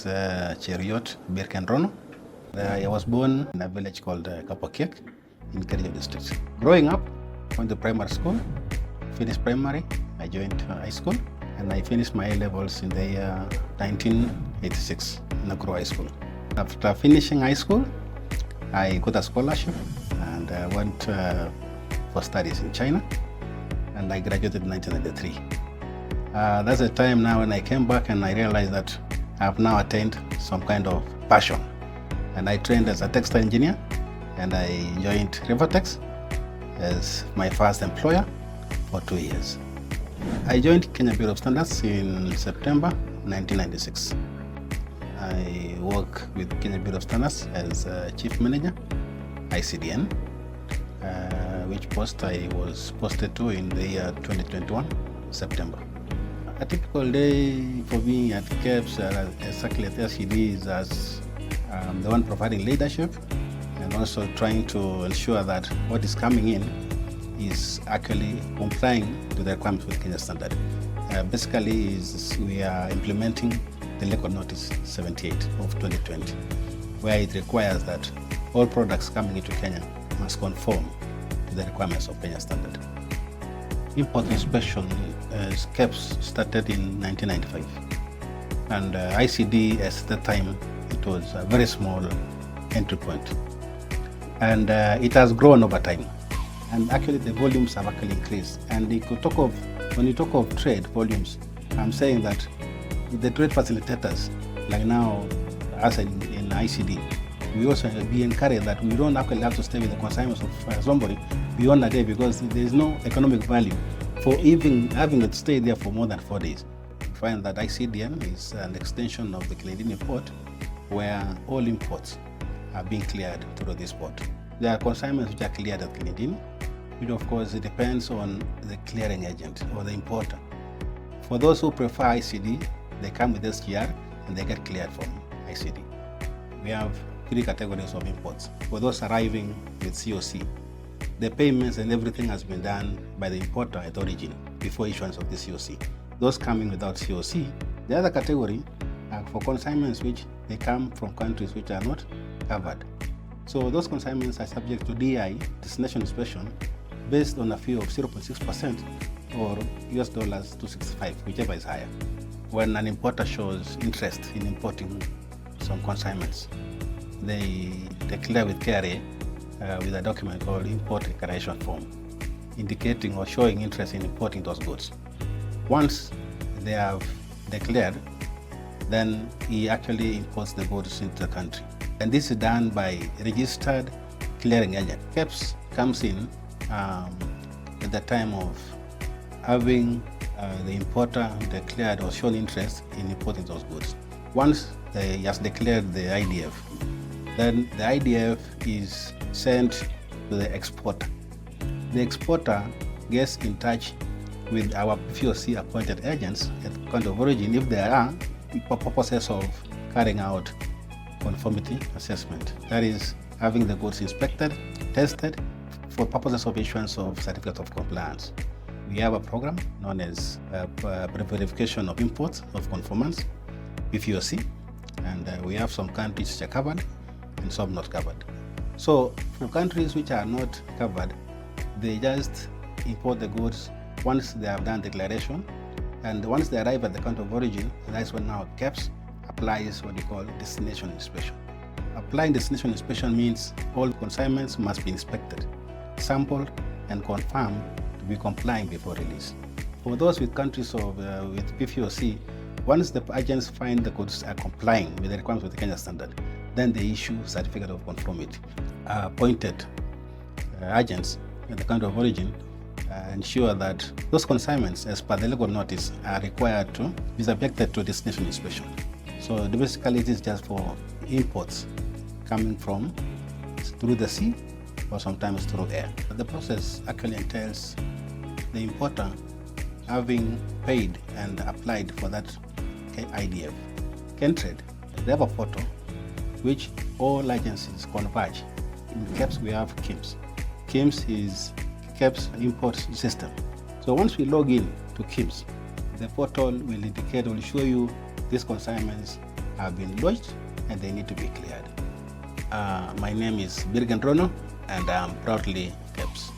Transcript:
Chief Birgen Ronoh. I was born in a village called Kapokek in Kericho district. Growing up, went to primary school, finished primary, I joined high school, and I finished my A-levels in the year 1986 in Nakuru High School. After finishing high school, I got a scholarship and went for studies in China, and I graduated in 1993. That's the time now when I came back and I realized that I've now attained some kind of passion. And I trained as a textile engineer, and I joined Rivertex as my first employer for 2 years. I joined Kenya Bureau of Standards in September 1996. I work with Kenya Bureau of Standards as Chief Manager ICDN, which post I was posted to in the year 2021, September. A typical day for me at KEBS, exactly at LCD, is as the one providing leadership and also trying to ensure that what is coming in is actually complying to the requirements with Kenya standard. Basically, we are implementing the Legal Notice 78 of 2020, where it requires that all products coming into Kenya must conform to the requirements of Kenya standard. Import inspection as KEBS started in 1995, and ICD at that time it was a very small entry point, and it has grown over time, and actually the volumes have actually increased. And when you talk of trade volumes, I'm saying that the trade facilitators, like now us in ICD, we also be encouraged that we don't actually have to stay with the consignments of somebody beyond a day, because there is no economic value for even having it stay there for more than 4 days. We find that ICDN is an extension of the Canadian port, where all imports are being cleared through this port. There are consignments which are cleared at Canadian, which of course it depends on the clearing agent or the importer. For those who prefer ICD, they come with SGR and they get cleared from ICD. We have 3 categories of imports. For those arriving with COC, the payments and everything has been done by the importer at origin before issuance of the COC. Those coming without COC, the other category are for consignments which they come from countries which are not covered. So those consignments are subject to DI, destination inspection, based on a fee of 0.6% or US dollars 265, whichever is higher. When an importer shows interest in importing some consignments, they declare with KRA with a document called Import Declaration Form, indicating or showing interest in importing those goods. Once they have declared, then he actually imports the goods into the country. And this is done by registered clearing agent. KEBS comes in at the time of having the importer declared or shown interest in importing those goods. Once he has declared the IDF, then the IDF is sent to the exporter. The exporter gets in touch with our POC appointed agents at the country of origin if there are purposes of carrying out conformity assessment. That is, having the goods inspected, tested for purposes of issuance of certificate of compliance. We have a program known as verification of imports of conformance, POC, and we have some countries which are covered and some not covered. So for countries which are not covered, they just import the goods once they have done declaration, and once they arrive at the country of origin, that's when now KEBS applies what we call destination inspection. Applying destination inspection means all consignments must be inspected, sampled, and confirmed to be complying before release. For those with countries with POC, once the agents find the goods are complying with the requirements of the Kenya standard, then they issue certificate of conformity. Appointed agents at the country of origin ensure that those consignments, as per the legal notice, are required to be subjected to destination inspection. So basically it is just for imports coming from through the sea or sometimes through air. The process actually entails the importer having paid and applied for that IDF. KenTrade, they have a portal which all agencies converge. In KEBS we have KIMS. KIMS is KEBS import system. So once we log in to KIMS, the portal will indicate, will show you these consignments have been lodged and they need to be cleared. My name is Birgen Ronoh and I am proudly KEBS.